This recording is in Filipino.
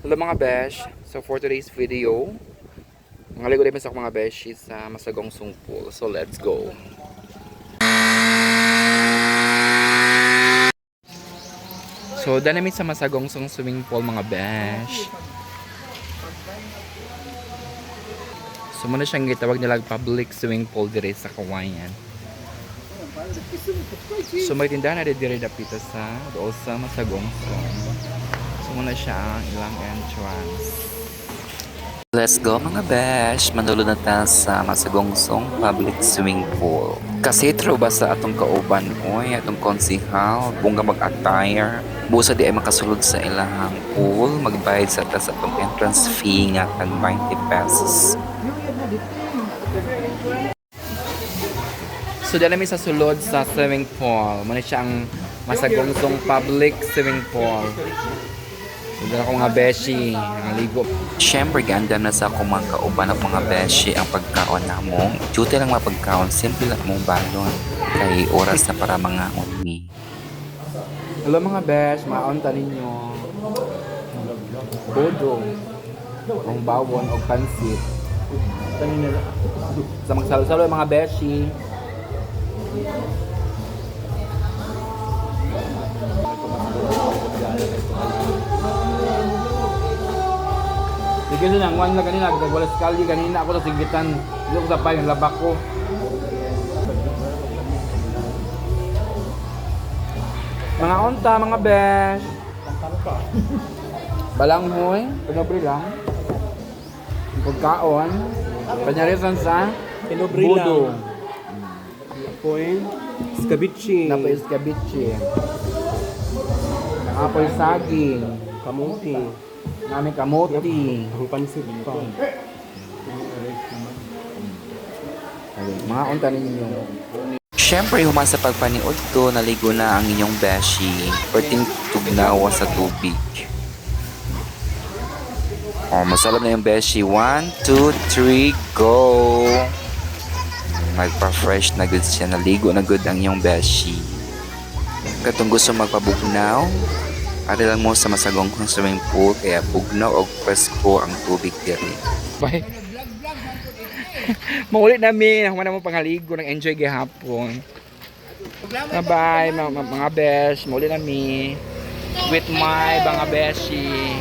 Hello mga besh. So for today's video, mga ligo sa mga beshi sa Masagong Swimming Pool. So let's go. So dahil namin sa Masagong Swimming Pool mga besh. So muna siyang gitawag nila public swimming pool dire sa Kawayan. So may tindahan na dire dapita sa doon sa Masagong Swimming. So muna siya ang ilang entrance. Let's go mga besh! Manulod na tayo sa Masagungsong Public Swimming Pool. Kasi true ba sa atong kauban oy, atong konsihal, bunga mag-attire, busa di ay makasulod sa ilahang pool, magbayad sa tas atong entrance fee nga tag 20 pesos. So dala mi sa sulod sa swimming pool. Muna siya ang Masagungsong Public Swimming Pool. So dala ko mga beshi, ang ligo. Siyempre ganda na sa akong mga kauban at mga beshi ang pagkaon na mo. Duty lang mapagkaon, simple lang mong balon. Kay oras na para mga unmi. Hello mga besh, maunta ninyo. Bodo, ang bawon o pansit. Sa magsalo-salo mga beshi. Sige na, ang na kanina, wala skali kanina ako sa sigitan. Dito ko sa pay, labak ko. Mga unta, mga besh. Balanghoy, pinobre lang. Pagkaon. Panyarisan sa Pinobre budo. lang. Apoy, scabici, Napoy escabeche. Apoy saging. kamuti, Nami kamote. ang pansit pa. Mga unta ninyo. Siyempre, human sa pagpaniod ko, naligo na ang inyong beshi. Perting tugnawa sa tubig. Oh, masalap na yung beshi. 1, 2, 3, go! Magpa-fresh na good siya. Naligo na good ang inyong beshi. Katong gusto magpabugnaw, ari lang mo sa Masagong Swimming Pool, kaya bugnaw o presko ang tubig diri. Bye. Maulit namin. Ako na mo pangaligo. Nag-enjoy gihapon. Bye-bye mga besh. Maulit namin. With my mga beshi.